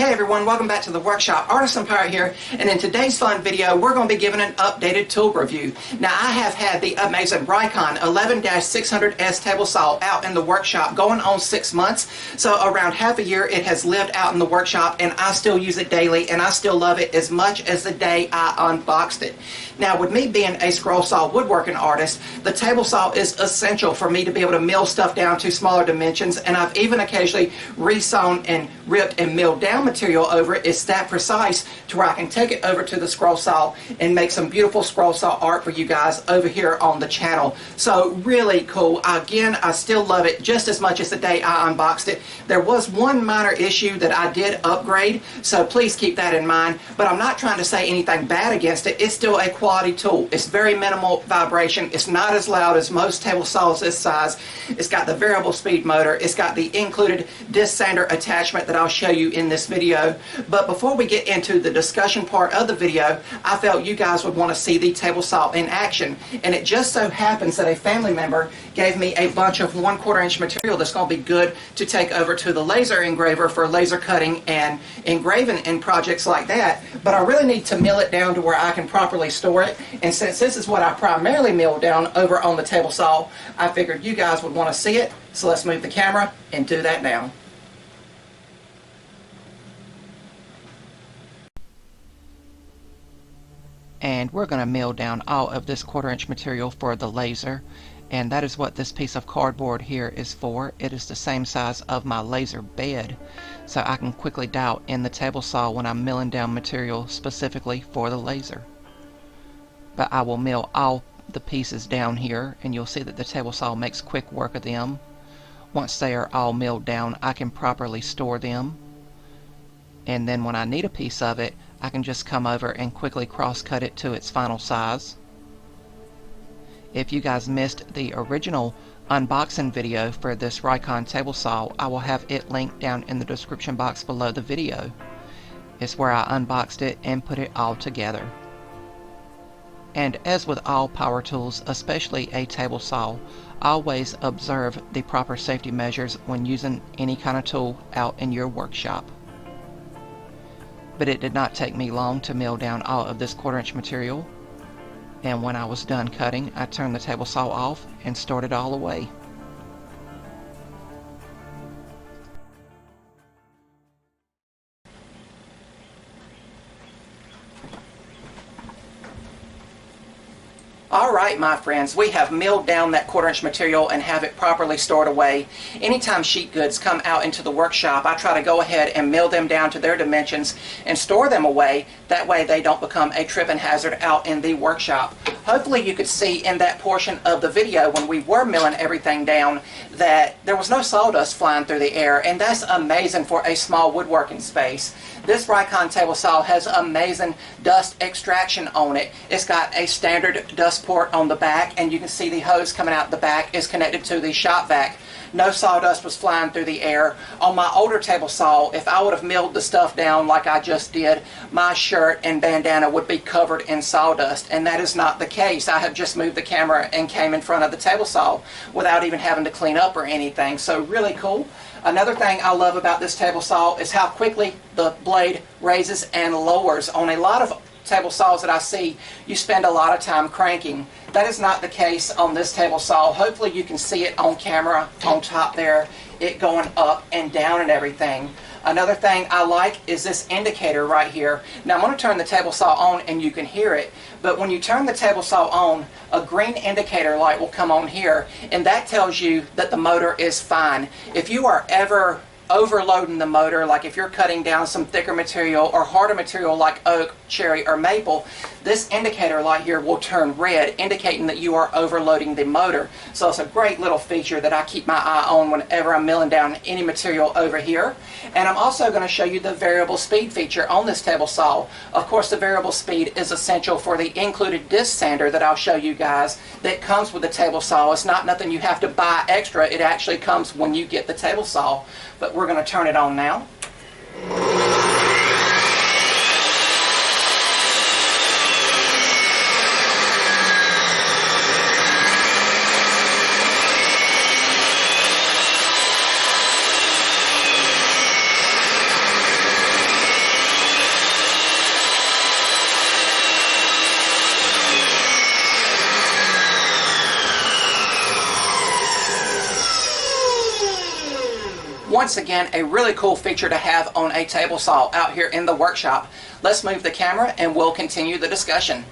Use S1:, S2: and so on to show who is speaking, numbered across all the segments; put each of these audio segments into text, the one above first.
S1: Hey everyone, welcome back to the workshop. Artisan Pirate here, and in today's fun video we're going to be giving an updated tool review. Now I have had the amazing Rikon 11-600S table saw out in the workshop going on 6 months, so around half a year it has lived out in the workshop, and I still use it daily and I still love it as much as the day I unboxed it. Now with me being a scroll saw woodworking artist, the table saw is essential for me to be able to mill stuff down to smaller dimensions, and I've even occasionally resewn and ripped and milled down material over it. It's that precise to where I can take it over to the scroll saw and make some beautiful scroll saw art for you guys over here on the channel. So really cool. Again, I still love it just as much as the day I unboxed it. There was one minor issue that I did upgrade, so please keep that in mind, but I'm not trying to say anything bad against it. It's still a quality tool. It's very minimal vibration. It's not as loud as most table saws this size. It's got the variable speed motor. It's got the included disc sander attachment that I'll show you in this video. But before we get into the discussion part of the video, I felt you guys would want to see the table saw in action, and it just so happens that a family member gave me a bunch of 1/4 inch material that's going to be good to take over to the laser engraver for laser cutting and engraving in projects like that. But I really need to mill it down to where I can properly store it, and since this is what I primarily mill down over on the table saw, I figured you guys would want to see it. So let's move the camera and do that now. And we're going to mill down all of this 1/4 inch material for the laser, and that is what this piece of cardboard here is for. It is the same size of my laser bed, so I can quickly dial in the table saw when I'm milling down material specifically for the laser. But I will mill all the pieces down here, and you'll see that the table saw makes quick work of them. Once they are all milled down, I can properly store them, and then when I need a piece of it, I can just come over and quickly cross cut it to its final size. If you guys missed the original unboxing video for this Rikon table saw, I will have it linked down in the description box below the video. It's where I unboxed it and put it all together. And as with all power tools, especially a table saw, always observe the proper safety measures when using any kind of tool out in your workshop. But it did not take me long to mill down all of this 1/4 inch material, and when I was done cutting, I turned the table saw off and stored it all away. Alright my friends, we have milled down that 1/4 inch material and have it properly stored away. Anytime sheet goods come out into the workshop, I try to go ahead and mill them down to their dimensions and store them away. That way they don't become a tripping hazard out in the workshop. Hopefully you could see in that portion of the video when we were milling everything down that there was no sawdust flying through the air, and that's amazing for a small woodworking space. This Rikon table saw has amazing dust extraction on it. It's got a standard dust port on the back, and you can see the hose coming out the back is connected to the shop vac. No sawdust was flying through the air. On my older table saw, if I would have milled the stuff down like I just did, my shirt and bandana would be covered in sawdust, and that is not the case. I have just moved the camera and came in front of the table saw without even having to clean up or anything, so really cool. Another thing I love about this table saw is how quickly the blade raises and lowers. On a lot of table saws that I see, you spend a lot of time cranking. That is not the case on this table saw. Hopefully you can see it on camera on top there, it going up and down and everything. Another thing I like is this indicator right here. Now I'm going to turn the table saw on and you can hear it, but when you turn the table saw on, a green indicator light will come on here, and that tells you that the motor is fine. If you are ever overloading the motor, like if you're cutting down some thicker material or harder material like oak, cherry, or maple, this indicator light here will turn red, indicating that you are overloading the motor. So it's a great little feature that I keep my eye on whenever I'm milling down any material over here. And I'm also going to show you the variable speed feature on this table saw. Of course, the variable speed is essential for the included disc sander that I'll show you guys that comes with the table saw. It's not nothing you have to buy extra. It actually comes when you get the table saw. But we're going to turn it on now. once again, a really cool feature to have on a table saw out here in the workshop. Let's move the camera and we'll continue the discussion.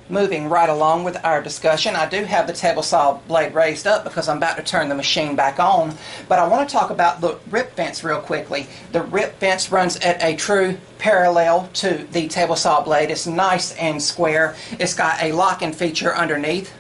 S1: Moving right along with our discussion, I do have the table saw blade raised up because I'm about to turn the machine back on, but I want to talk about the rip fence real quickly. The rip fence runs at a true parallel to the table saw blade. It's nice and square. It's got a locking feature underneath,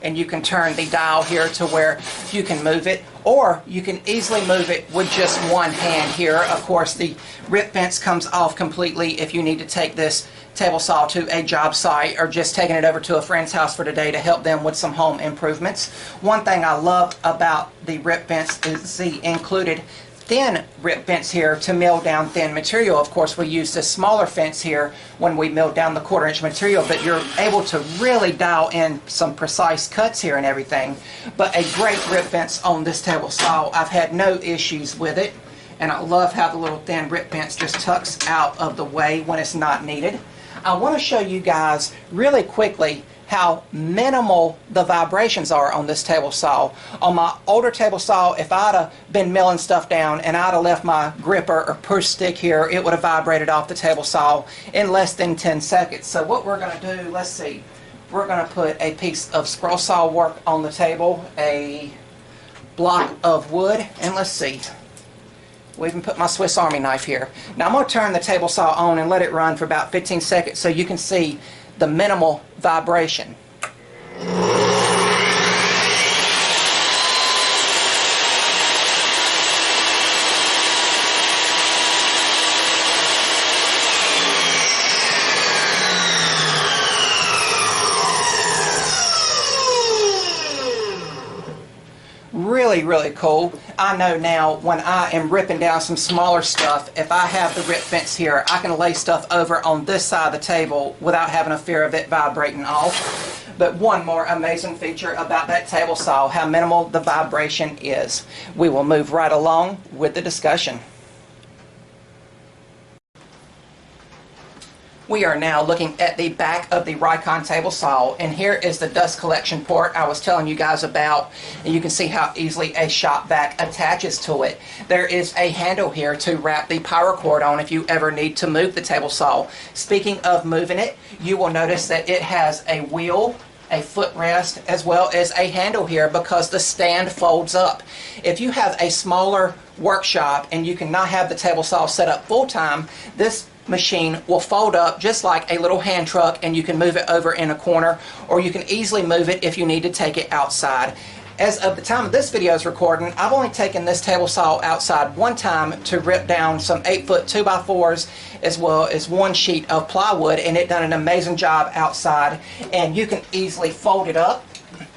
S1: and you can turn the dial here to where you can move it, or you can easily move it with just one hand here. Of course, the rip fence comes off completely if you need to take this table saw to a job site or just taking it over to a friend's house for today to help them with some home improvements. One thing I love about the rip fence is the included thin rip fence here to mill down thin material. Of course, we use this smaller fence here when we mill down the 1/4 inch material, but you're able to really dial in some precise cuts here and everything. But a great rip fence on this table saw. I've had no issues with it, and I love how the little thin rip fence just tucks out of the way when it's not needed. I want to show you guys really quickly how minimal the vibrations are on this table saw. On my older table saw, if I'd have been milling stuff down and I'd have left my gripper or push stick here, it would have vibrated off the table saw in less than 10 seconds. So what we're going to do, let's see, we're going to put a piece of scroll saw work on the table, a block of wood, and let's see. We even put my Swiss Army knife here. Now I'm going to turn the table saw on and let it run for about 15 seconds so you can see the minimal vibration. Really cool. I know now when I am ripping down some smaller stuff, if I have the rip fence here, I can lay stuff over on this side of the table without having a fear of it vibrating off. But one more amazing feature about that table saw, how minimal the vibration is. We will move right along with the discussion. We are now looking at the back of the Rikon table saw, and here is the dust collection port I was telling you guys about, and you can see how easily a shop vac attaches to it. There is a handle here to wrap the power cord on if you ever need to move the table saw. Speaking of moving it, you will notice that it has a wheel, a footrest, as well as a handle here because the stand folds up. If you have a smaller workshop and you cannot have the table saw set up full time, this machine will fold up just like a little hand truck, and you can move it over in a corner, or you can easily move it if you need to take it outside. As of the time of this video's recording, I've only taken this table saw outside one time to rip down some 8-foot 2x4s as well as one sheet of plywood, and it done an amazing job outside. And you can easily fold it up.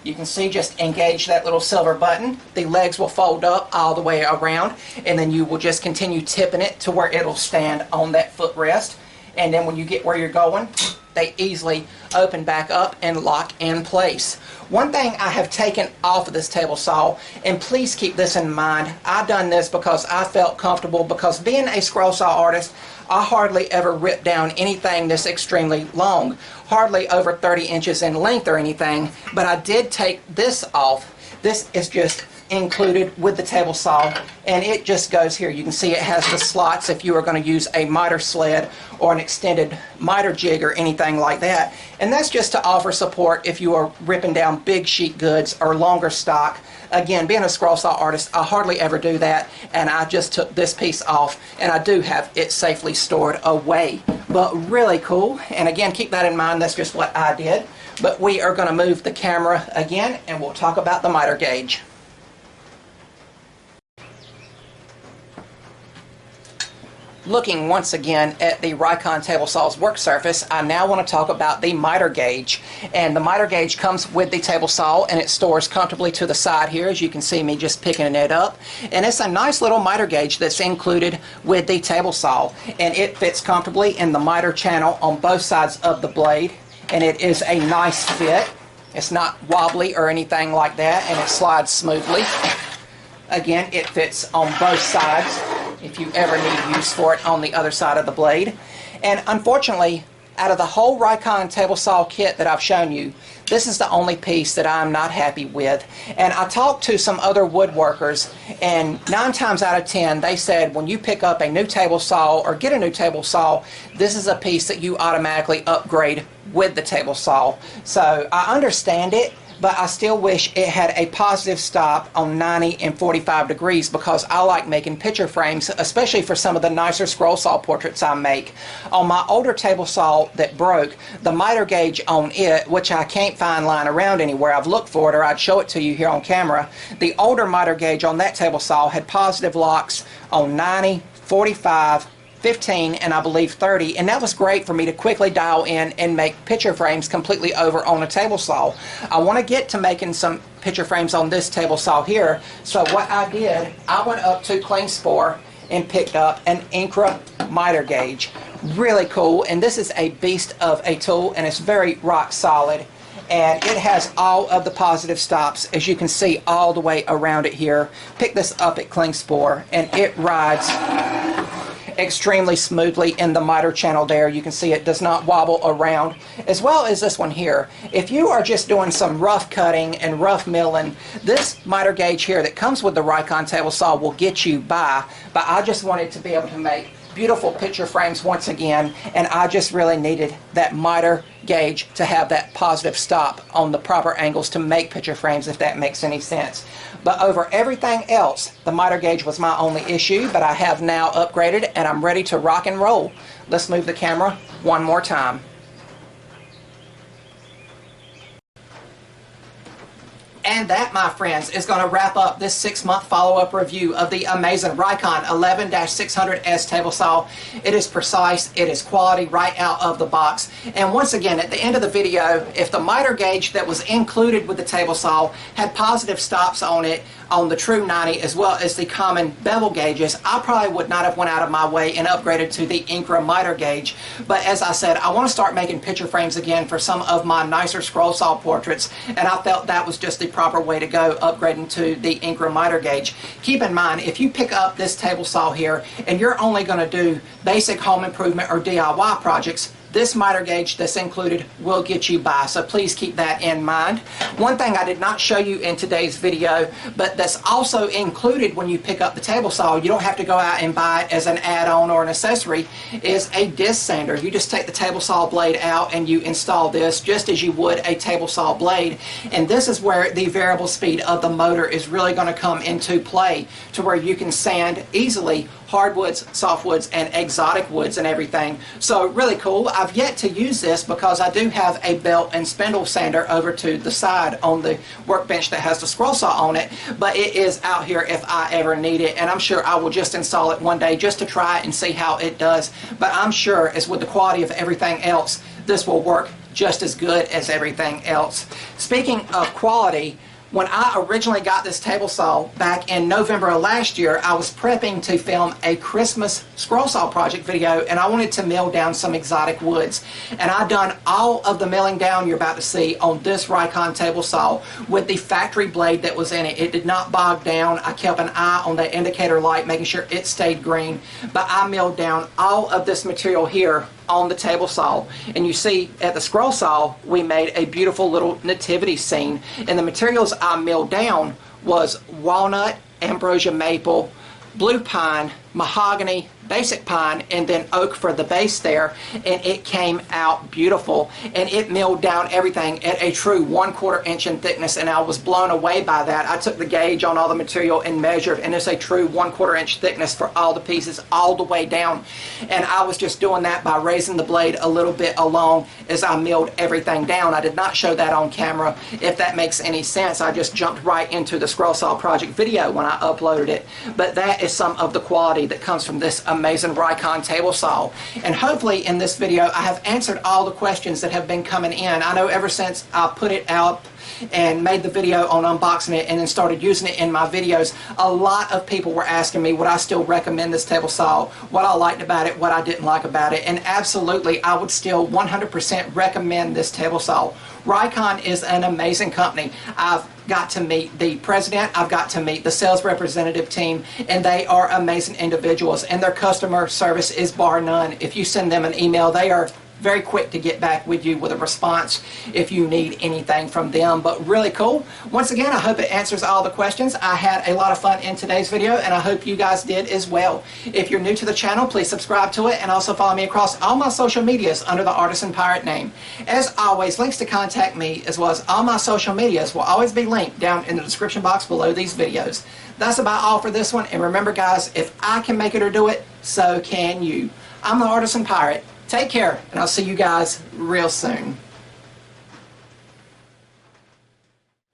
S1: You can see, just engage that little silver button. The legs will fold up all the way around, and then you will just continue tipping it to where it'll stand on that footrest. And then when you get where you're going, they easily open back up and lock in place. One thing I have taken off of this table saw, and please keep this in mind, I've done this because I felt comfortable, because being a scroll saw artist, I hardly ever rip down anything that's extremely long, hardly over 30 inches in length or anything, but I did take this off. This is just included with the table saw, and it just goes here. You can see it has the slots if you are going to use a miter sled or an extended miter jig or anything like that, and that's just to offer support if you are ripping down big sheet goods or longer stock. Again, being a scroll saw artist, I hardly ever do that, and I just took this piece off, and I do have it safely stored away. But really cool, and again, keep that in mind, that's just what I did. But we are going to move the camera again, and we'll talk about the miter gauge. Looking once again at the Rikon table saw's work surface, I now want to talk about the miter gauge. And the miter gauge comes with the table saw, and it stores comfortably to the side here, as you can see me just picking it up. And it's a nice little miter gauge that's included with the table saw, and it fits comfortably in the miter channel on both sides of the blade, and it is a nice fit. It's not wobbly or anything like that, and it slides smoothly. Again, it fits on both sides if you ever need use for it on the other side of the blade. And unfortunately, out of the whole Rikon table saw kit that I've shown you, this is the only piece that I'm not happy with. And I talked to some other woodworkers, and 9 times out of 10 they said when you pick up a new table saw or get a new table saw, this is a piece that you automatically upgrade with the table saw. So I understand it, but I still wish it had a positive stop on 90 and 45 degrees, because I like making picture frames, especially for some of the nicer scroll saw portraits I make. On my older table saw that broke, the miter gauge on it, which I can't find lying around anywhere, I've looked for it or I'd show it to you here on camera, the older miter gauge on that table saw had positive locks on 90, 45, 15, and I believe 30, and that was great for me to quickly dial in and make picture frames completely over on a table saw. I want to get to making some picture frames on this table saw here, so what I did, I went up to Klingspor and picked up an Incra miter gauge. Really cool, and this is a beast of a tool, and it's very rock solid, and it has all of the positive stops, as you can see, all the way around it here. Pick this up at Klingspor, and it rides extremely smoothly in the miter channel there. You can see it does not wobble around, as well as this one here. If you are just doing some rough cutting and rough milling, this miter gauge here that comes with the Rikon table saw will get you by, but I just wanted to be able to make beautiful picture frames once again, and I just really needed that miter gauge to have that positive stop on the proper angles to make picture frames, if that makes any sense. But over everything else, the miter gauge was my only issue, but I have now upgraded and I'm ready to rock and roll. Let's move the camera one more time. And that, my friends, is going to wrap up this 6-month follow-up review of the amazing Rikon 11-600S table saw. It is precise, it is quality right out of the box. And once again, at the end of the video, if the miter gauge that was included with the table saw had positive stops on it, on the true 90 as well as the common bevel gauges, I probably would not have went out of my way and upgraded to the Incra miter gauge. But as I said, I want to start making picture frames again for some of my nicer scroll saw portraits, and I felt that was just the proper way to go, upgrading to the Incra miter gauge. Keep in mind, if you pick up this table saw here and you're only going to do basic home improvement or DIY projects, this miter gauge that's included will get you by, so please keep that in mind. One thing I did not show you in today's video, but that's also included when you pick up the table saw, you don't have to go out and buy it as an add-on or an accessory, is a disc sander. You just take the table saw blade out and you install this just as you would a table saw blade, and this is where the variable speed of the motor is really going to come into play, to where you can sand easily hardwoods, softwoods, and exotic woods and everything. So really cool. I've yet to use this because I do have a belt and spindle sander over to the side on the workbench that has the scroll saw on it, but it is out here if I ever need it, and I'm sure I will just install it one day just to try it and see how it does. But I'm sure, as with the quality of everything else, this will work just as good as everything else. Speaking of quality, when I originally got this table saw back in November of last year, I was prepping to film a Christmas scroll saw project video, and I wanted to mill down some exotic woods. And I done all of the milling down you're about to see on this Rikon table saw with the factory blade that was in it. It did not bog down. I kept an eye on that indicator light, making sure it stayed green. But I milled down all of this material here on the table saw, and you see at the scroll saw we made a beautiful little nativity scene, and the materials I milled down was walnut, ambrosia maple, blue pine, mahogany, basic pine, and then oak for the base there, and it came out beautiful, and it milled down everything at a true 1/4 inch in thickness, and I was blown away by that. I took the gauge on all the material and measured, and it's a true 1/4 inch thickness for all the pieces all the way down, and I was just doing that by raising the blade a little bit along as I milled everything down. I did not show that on camera, if that makes any sense. I just jumped right into the scroll saw project video when I uploaded it, but that is some of the quality that comes from this amazing Rikon table saw. And hopefully in this video I have answered all the questions that have been coming in. I know ever since I put it out and made the video on unboxing it and then started using it in my videos, a lot of people were asking me would I still recommend this table saw, what I liked about it, what I didn't like about it, and absolutely I would still 100% recommend this table saw. Rikon is an amazing company. I've got to meet the president, I've got to meet the sales representative team, and they are amazing individuals, and their customer service is bar none. If you send them an email, they are very quick to get back with you with a response if you need anything from them. But really cool. Once again, I hope it answers all the questions. I had a lot of fun in today's video, and I hope you guys did as well. If you're new to the channel, please subscribe to it and also follow me across all my social medias under the Artisan Pirate name. As always, links to contact me as well as all my social medias will always be linked down in the description box below these videos. That's about all for this one, and remember guys, if I can make it or do it, so can you. I'm the Artisan Pirate. Take care, and I'll see you guys real soon.